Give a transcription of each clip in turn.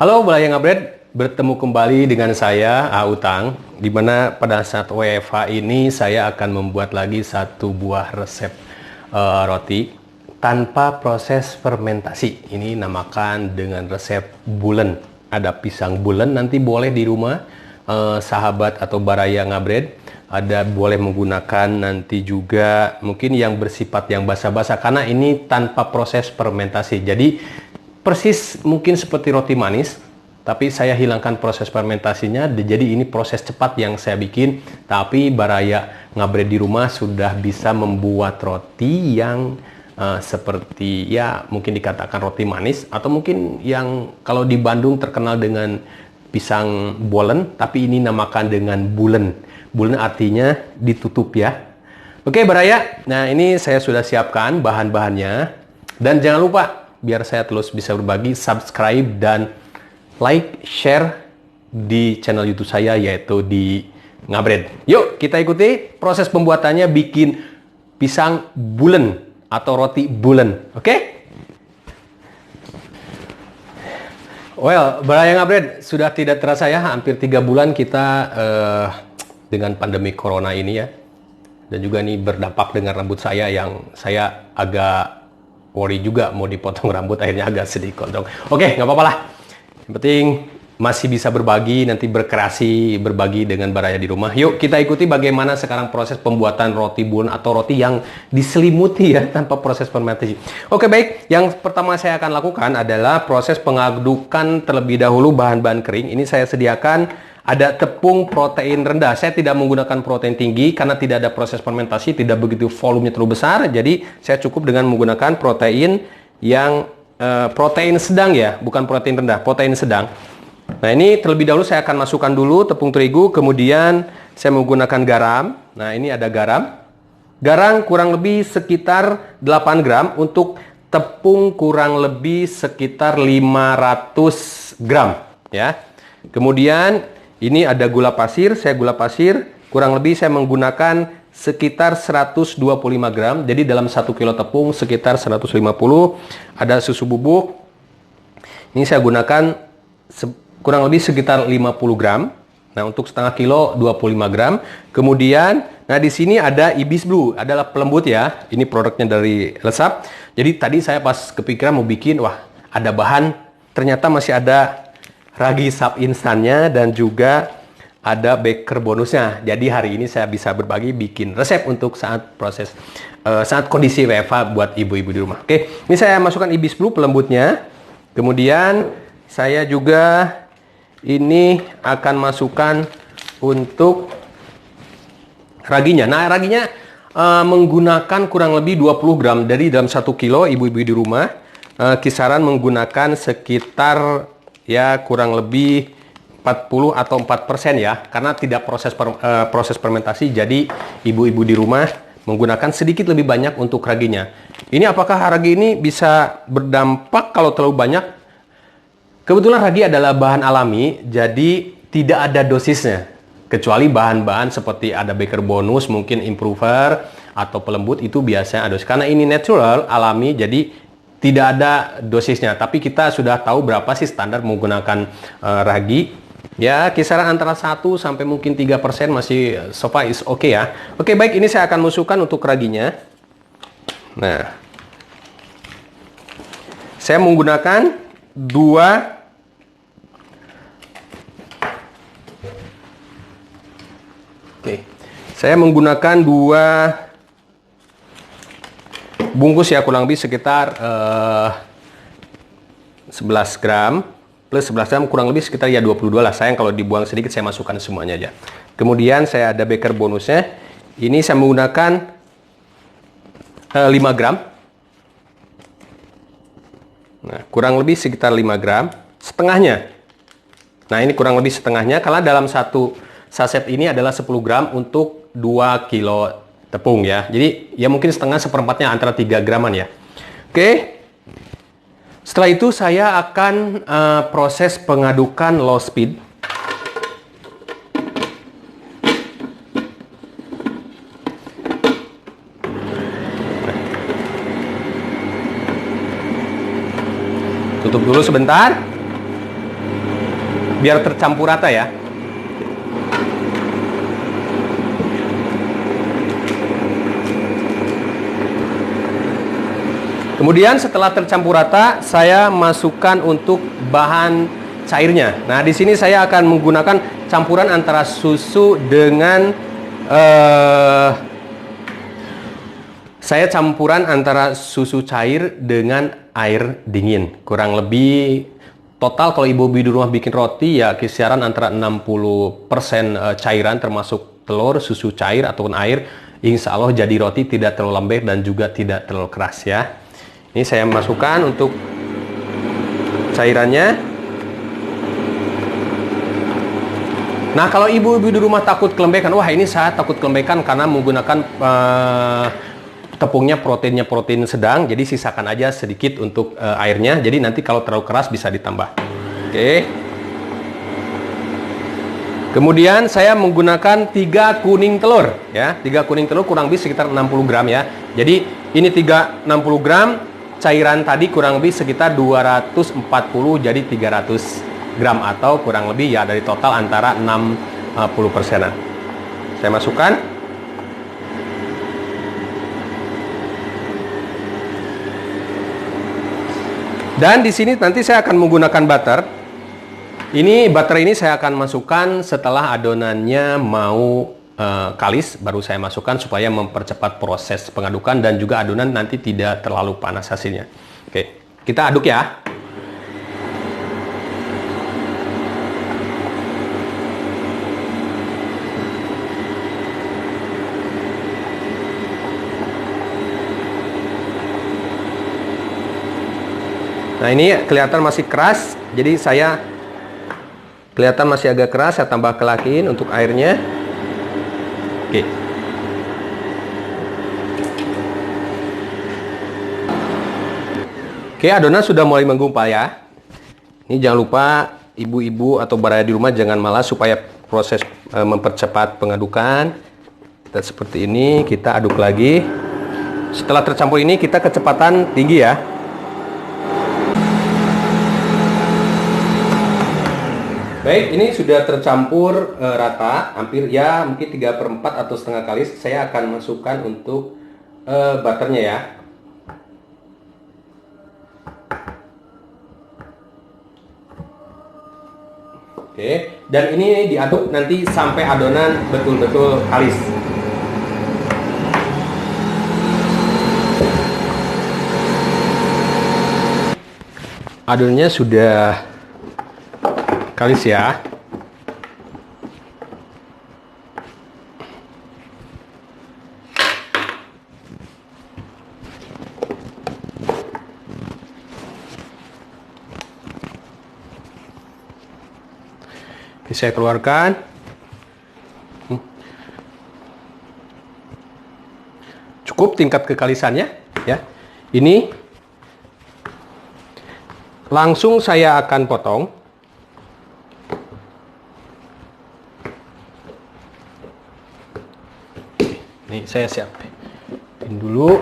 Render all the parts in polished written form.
Halo Balaya Ngabred, bertemu kembali dengan saya Autang, di mana pada saat WFH ini saya akan membuat lagi satu buah resep roti tanpa proses fermentasi. Ini namakan dengan resep bulen. Ada pisang bulen, nanti boleh di rumah sahabat atau Balaya Ngabred. Ada boleh menggunakan nanti juga mungkin yang bersifat yang basa-basa, karena ini tanpa proses fermentasi. Jadi persis mungkin seperti roti manis, tapi saya hilangkan proses fermentasinya. Jadi ini proses cepat yang saya bikin. Tapi Balaya Ngabred di rumah sudah bisa membuat roti yang seperti ya mungkin dikatakan roti manis, atau mungkin yang kalau di Bandung terkenal dengan pisang bolen, tapi ini namakan dengan bulen. Bulen artinya ditutup ya. Oke Balaya, nah ini saya sudah siapkan bahan-bahannya. Dan jangan lupa, biar saya terus bisa berbagi, subscribe dan like, share di channel YouTube saya, yaitu di Ngabred. Yuk kita ikuti proses pembuatannya bikin pisang bulen atau roti bulen. Oke? Well, Balaya Ngabred, sudah tidak terasa ya, hampir 3 bulan kita dengan pandemi corona ini ya. Dan juga ini berdampak dengan rambut saya yang saya agak worry juga mau dipotong rambut, akhirnya agak sedih gondrong. Oke, nggak apa-apa lah. Yang penting masih bisa berbagi, nanti berkreasi, berbagi dengan Balaya di rumah. Yuk kita ikuti bagaimana sekarang proses pembuatan roti bulen atau roti yang diselimuti ya tanpa proses fermentasi. Oke baik, yang pertama saya akan lakukan adalah proses pengadukan terlebih dahulu bahan-bahan kering. Ini saya sediakan ada tepung protein rendah. Saya tidak menggunakan protein tinggi karena tidak ada proses fermentasi, tidak begitu volumenya terlalu besar. Jadi saya cukup dengan menggunakan protein yang protein sedang ya, bukan protein rendah, protein sedang. Nah ini terlebih dahulu saya akan masukkan dulu tepung terigu, kemudian saya menggunakan garam. Nah ini ada garam. Garam kurang lebih sekitar 8 gram, untuk tepung kurang lebih sekitar 500 gram ya. Kemudian ini ada gula pasir, saya gula pasir kurang lebih saya menggunakan sekitar 125 gram. Jadi dalam 1 kilo tepung sekitar 150. Ada susu bubuk. Ini saya gunakan kurang lebih sekitar 50 gram. Nah, untuk setengah kilo 25 gram. Kemudian, nah di sini ada Ibis Blue, adalah pelembut ya. Ini produknya dari Lesap. Jadi tadi saya pas kepikiran mau bikin, wah, ada bahan, ternyata masih ada ragi sub instannya dan juga ada baker bonusnya. Jadi hari ini saya bisa berbagi bikin resep untuk saat proses saat kondisi WFH buat ibu-ibu di rumah. Oke, ini saya masukkan Ibis Blue pelembutnya. Kemudian saya juga ini akan masukkan untuk raginya. Nah, raginya menggunakan kurang lebih 20 gram. Dari dalam 1 kilo ibu-ibu di rumah kisaran menggunakan sekitar ya kurang lebih 40 atau 4% ya, karena tidak proses fermentasi. Jadi ibu-ibu di rumah menggunakan sedikit lebih banyak untuk raginya. Ini apakah ragi ini bisa berdampak kalau terlalu banyak? Kebetulan ragi adalah bahan alami, jadi tidak ada dosisnya. Kecuali bahan-bahan seperti ada baker bonus, mungkin improver atau pelembut, itu biasanya ada dosis. Karena ini natural, alami, jadi tidak ada dosisnya. Tapi kita sudah tahu berapa sih standar menggunakan ragi. Ya, kisaran antara 1 sampai mungkin 3% masih so far is oke ya. Oke, baik, ini saya akan masukkan untuk raginya. Nah, saya menggunakan 2 saya menggunakan 2 bungkus ya, kurang lebih sekitar 11 gram plus 11 gram kurang lebih sekitar ya 22 lah. Sayang kalau dibuang sedikit, saya masukkan semuanya aja. Kemudian saya ada baker bonusnya. Ini saya menggunakan 5 gram. Nah, kurang lebih sekitar 5 gram, setengahnya. Nah, ini kurang lebih setengahnya, karena dalam satu saset ini adalah 10 gram untuk 2 kilo tepung ya. Jadi ya mungkin setengah seperempatnya, antara 3 graman ya. Oke. Setelah itu saya akan proses pengadukan low speed. Tutup dulu sebentar, biar tercampur rata ya. Kemudian setelah tercampur rata, saya masukkan untuk bahan cairnya. Nah, di sini saya akan menggunakan campuran antara susu dengan saya campuran antara susu cair dengan air dingin. Kurang lebih total kalau ibu di rumah bikin roti ya kisaran antara 60% cairan termasuk telur, susu cair ataupun air. Insya Allah jadi roti tidak terlalu lembek dan juga tidak terlalu keras ya. Ini saya masukkan untuk cairannya. Nah, kalau ibu-ibu di rumah takut kelembekan, wah ini saya takut kelembekan karena menggunakan tepungnya protein sedang, jadi sisakan aja sedikit untuk airnya. Jadi nanti kalau terlalu keras bisa ditambah. Oke. Kemudian saya menggunakan 3 kuning telur ya. 3 kuning telur kurang lebih sekitar 60 gram ya. Jadi ini 60 gram, cairan tadi kurang lebih sekitar 240 jadi 300 gram atau kurang lebih ya dari total antara 60%-an. Saya masukkan. Dan di sini nanti saya akan menggunakan butter. Butter ini saya akan masukkan setelah adonannya mau kalis, baru saya masukkan supaya mempercepat proses pengadukan dan juga adonan nanti tidak terlalu panas hasilnya. Oke, kita aduk ya. Nah, ini kelihatan masih keras, jadi saya kelihatan masih agak keras, saya tambah kelakin untuk airnya. Oke. Oke, adonan sudah mulai menggumpal ya. Ini jangan lupa ibu-ibu atau berada di rumah jangan malas supaya proses mempercepat pengadukan. Kita seperti ini, kita aduk lagi. Setelah tercampur ini kita kecepatan tinggi ya. Baik, ini sudah tercampur rata, hampir ya mungkin 3/4 atau setengah kali. Saya akan masukkan untuk butternya ya. Oke, dan ini diaduk nanti sampai adonan betul-betul kalis. Adonannya sudah kalis ya. Oke, saya keluarkan. Cukup tingkat kekalisannya ya. Ini langsung saya akan potong. Nih, saya siapin dulu.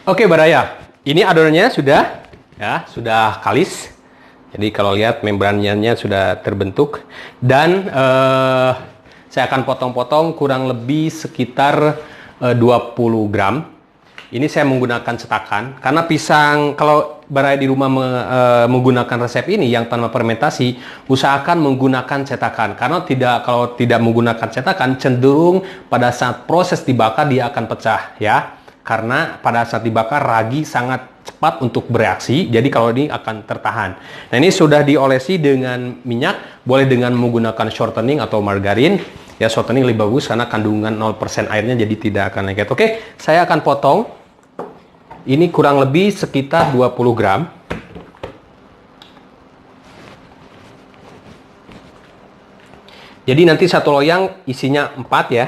Oke, Baraya. Ini adonannya sudah ya, sudah kalis. Jadi kalau lihat membrannya sudah terbentuk dan saya akan potong-potong kurang lebih sekitar 20 gram. Ini saya menggunakan cetakan karena pisang kalau Baraya di rumah menggunakan resep ini yang tanpa fermentasi, usahakan menggunakan cetakan karena kalau tidak menggunakan cetakan cenderung pada saat proses dibakar dia akan pecah ya. Karena pada saat dibakar ragi sangat cepat untuk bereaksi, jadi kalau ini akan tertahan. Nah, ini sudah diolesi dengan minyak, boleh dengan menggunakan shortening atau margarin. Ya, shortening lebih bagus karena kandungan 0% airnya jadi tidak akan lengket. Oke, saya akan potong. Ini kurang lebih sekitar 20 gram. Jadi nanti satu loyang isinya 4 ya.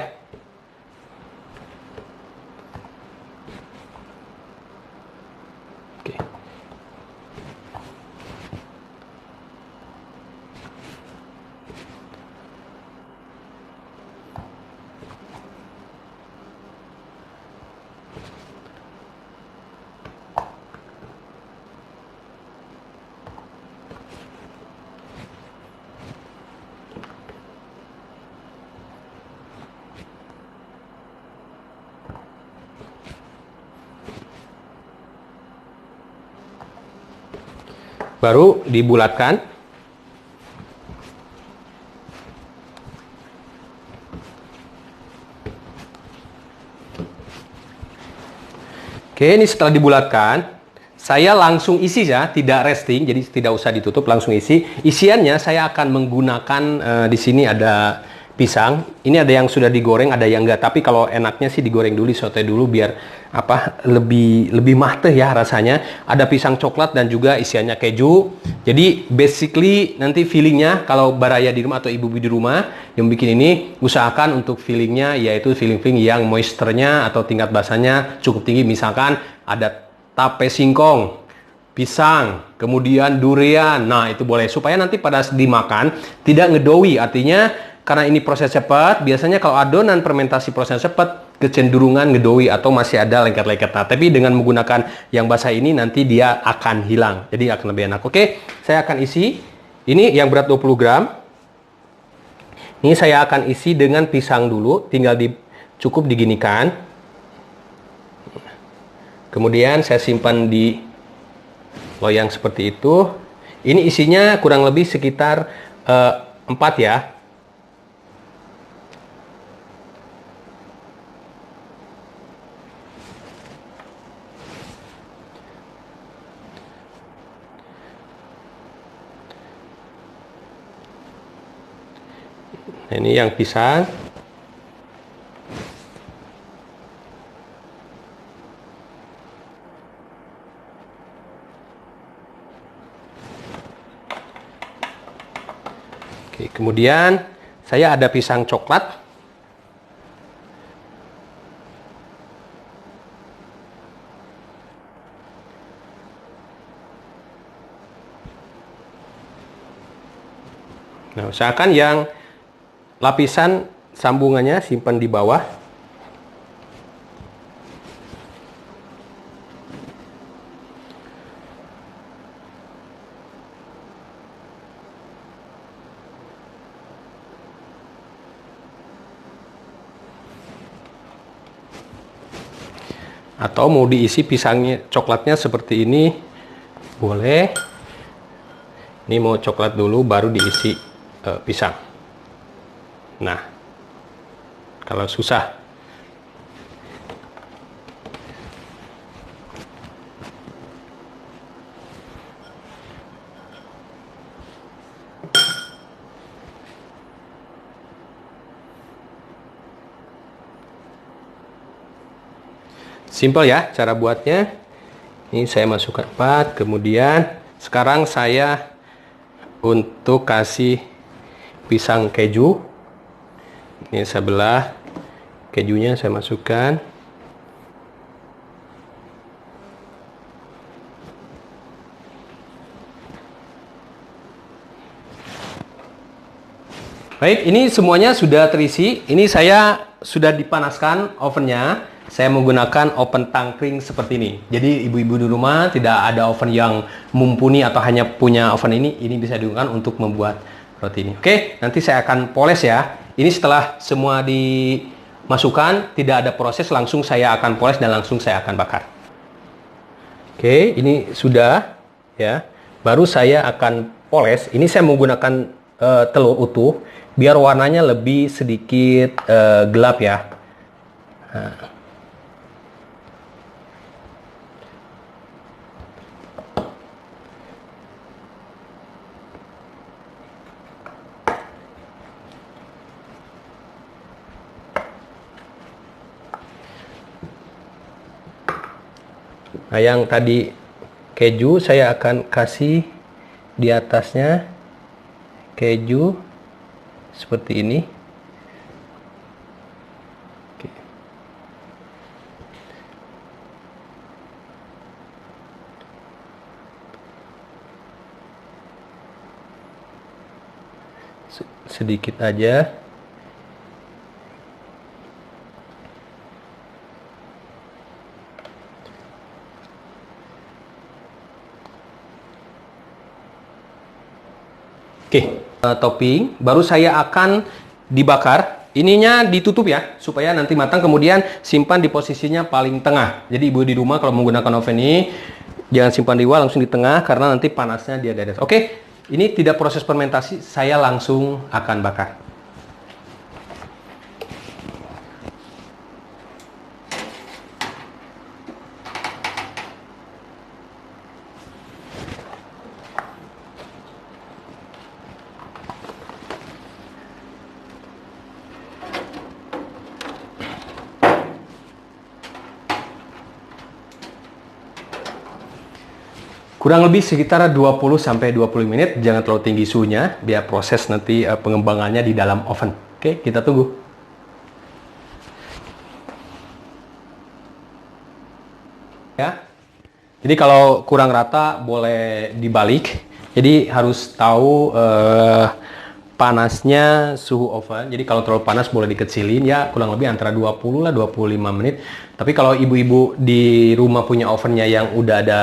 Oke. Baru dibulatkan. Oke, ini setelah dibulatkan, saya langsung isi ya, tidak resting, jadi tidak usah ditutup, langsung isi. Isiannya saya akan menggunakan di sini ada pisang. Ini ada yang sudah digoreng, ada yang enggak. Tapi kalau enaknya sih digoreng dulu, saute dulu biar lebih mateh ya rasanya. Ada pisang coklat dan juga isiannya keju. Jadi basically nanti feelingnya kalau Baraya di rumah atau ibu-ibu di rumah yang bikin ini, usahakan untuk feelingnya yaitu feeling yang moisturnya atau tingkat basahnya cukup tinggi. Misalkan ada tape singkong, pisang, kemudian durian. Nah, itu boleh supaya nanti pada dimakan tidak ngedowi. Artinya karena ini proses cepat, biasanya kalau adonan fermentasi proses cepat kecenderungan ngedowi atau masih ada lengket-lengket. Nah, tapi dengan menggunakan yang basah ini nanti dia akan hilang. Jadi akan lebih enak. Oke, saya akan isi. Ini yang berat 20 gram. Ini saya akan isi dengan pisang dulu, tinggal cukup diginikan. Kemudian saya simpan di loyang seperti itu. Ini isinya kurang lebih sekitar 4 ya. Nah, ini yang pisang. Oke, kemudian saya ada pisang coklat. Nah, usahakan yang lapisan sambungannya simpan di bawah. Atau mau diisi pisangnya coklatnya seperti ini boleh. Ini mau coklat dulu baru diisi pisang. Nah, kalau susah simple ya cara buatnya. Ini saya masukkan 4, kemudian sekarang saya untuk kasih pisang keju. Ini sebelah kejunya saya masukkan. Baik, ini semuanya sudah terisi. Ini saya sudah dipanaskan ovennya. Saya menggunakan oven tangkring seperti ini. Jadi ibu-ibu di rumah tidak ada oven yang mumpuni atau hanya punya oven ini bisa digunakan untuk membuat roti ini. Oke, nanti saya akan poles ya. Ini setelah semua dimasukkan, tidak ada proses, langsung saya akan poles dan langsung saya akan bakar. Oke, ini sudah ya. Baru saya akan poles. Ini saya menggunakan telur utuh biar warnanya lebih sedikit gelap ya. Nah. Nah, yang tadi keju saya akan kasih di atasnya keju seperti ini. Oke. Sedikit aja. Oke, topping baru saya akan dibakar. Ininya ditutup ya supaya nanti matang, kemudian simpan di posisinya paling tengah. Jadi ibu di rumah kalau menggunakan oven ini Jangan simpan di bawah, langsung di tengah karena nanti panasnya dia di atas. Oke, ini tidak proses fermentasi, saya langsung akan bakar. Kurang lebih sekitar 20-25 menit, jangan terlalu tinggi suhunya, biar proses nanti pengembangannya di dalam oven. Oke, kita tunggu. Ya, jadi kalau kurang rata boleh dibalik. Jadi harus tahu panasnya suhu oven. Jadi kalau terlalu panas boleh dikecilin ya, kurang lebih antara 20 lah 25 menit. Tapi kalau ibu-ibu di rumah punya ovennya yang udah ada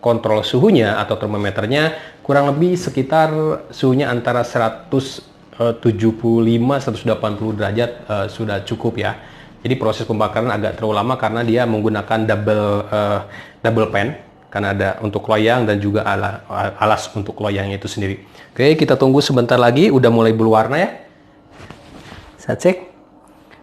kontrol suhunya atau termometernya, kurang lebih sekitar suhunya antara 175-180 derajat sudah cukup ya. Jadi proses pembakaran agak terlalu lama karena dia menggunakan double pan, karena ada untuk loyang dan juga alas untuk loyangnya itu sendiri. Oke, kita tunggu sebentar lagi, udah mulai berwarna ya. Saya cek.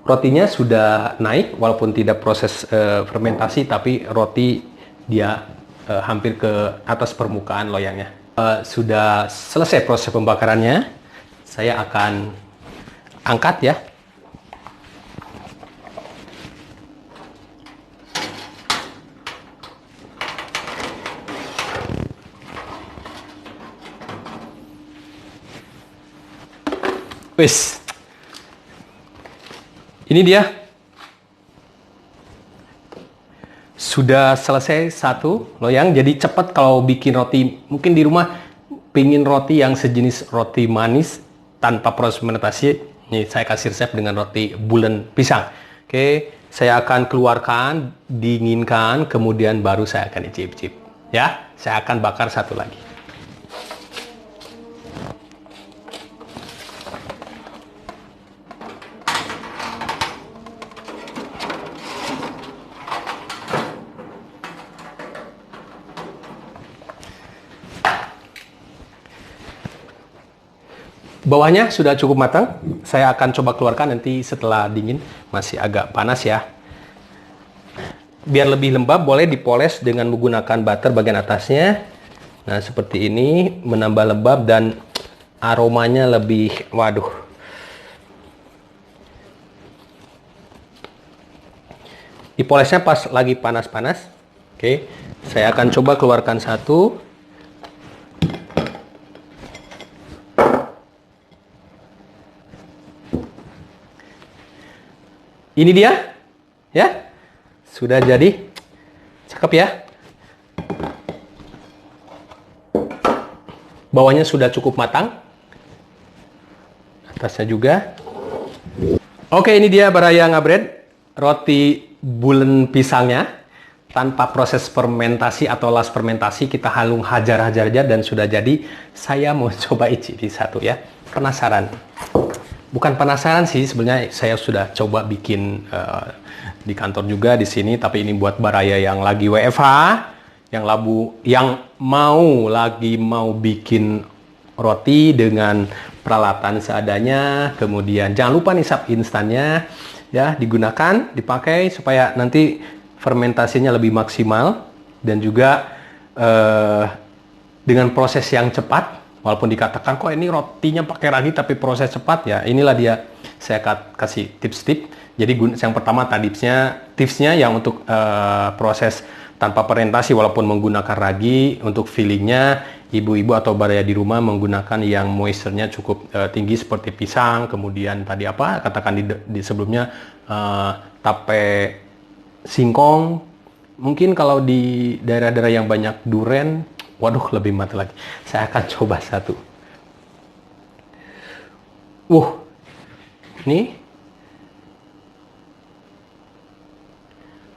Rotinya sudah naik, walaupun tidak proses fermentasi, tapi roti dia hampir ke atas permukaan loyangnya. Sudah selesai proses pembakarannya, saya akan angkat ya. Wis. Ini dia. Sudah selesai satu loyang. Jadi cepat kalau bikin roti. Mungkin di rumah pingin roti yang sejenis roti manis tanpa proses fermentasi. Ini saya kasih resep dengan roti bulen pisang. Oke, saya akan keluarkan, dinginkan, kemudian baru saya akan icip-icip. Ya, saya akan bakar satu lagi. Bawahnya sudah cukup matang. Saya akan coba keluarkan nanti setelah dingin. Masih agak panas ya. Biar lebih lembab, boleh dipoles dengan menggunakan butter bagian atasnya. Nah, seperti ini. Menambah lembab dan aromanya lebih, waduh. Dipolesnya pas lagi panas-panas. Oke, saya akan coba keluarkan satu. Ini dia, ya, sudah jadi, cakep ya. Bawahnya sudah cukup matang, atasnya juga. Oke, ini dia Baraya Ngabred, roti bulen pisangnya, tanpa proses fermentasi atau las fermentasi, kita halung hajar-hajar aja dan sudah jadi. Saya mau coba icipi satu ya, penasaran. Bukan penasaran sih, sebenarnya saya sudah coba bikin di kantor juga di sini, tapi ini buat Baraya yang lagi WFH, yang mau bikin roti dengan peralatan seadanya, kemudian jangan lupa nih sap instannya ya digunakan, dipakai supaya nanti fermentasinya lebih maksimal dan juga dengan proses yang cepat. Walaupun dikatakan kok ini rotinya pakai ragi tapi proses cepat ya, inilah dia saya kasih tips-tips. Jadi yang pertama tadi tipsnya yang untuk proses tanpa fermentasi walaupun menggunakan ragi, untuk fillingnya ibu-ibu atau Baraya di rumah menggunakan yang moisture-nya cukup tinggi seperti pisang, kemudian tadi apa katakan di sebelumnya tape singkong. Mungkin kalau di daerah-daerah yang banyak duren, waduh, lebih mantap lagi. Saya akan coba satu. Ini.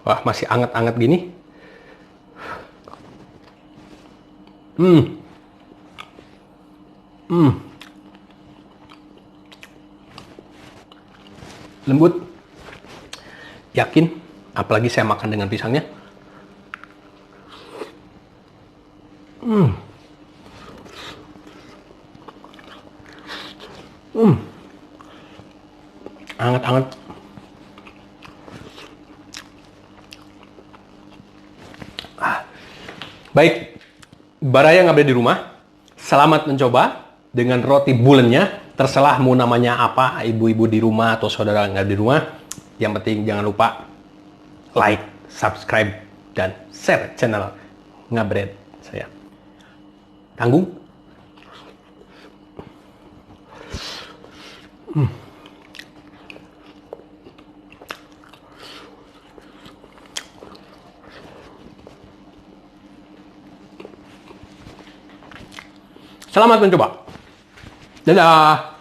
Wah, masih anget-anget gini. Lembut. Yakin, apalagi saya makan dengan pisangnya. Anget-anget. Baik, Baraya yang ada di rumah, selamat mencoba dengan roti bulennya. Terserah mau namanya apa, ibu-ibu di rumah atau saudara nggak di rumah. Yang penting jangan lupa like, subscribe, dan share channel Ngabret saya. Tanggung. Selamat mencoba. Dadah.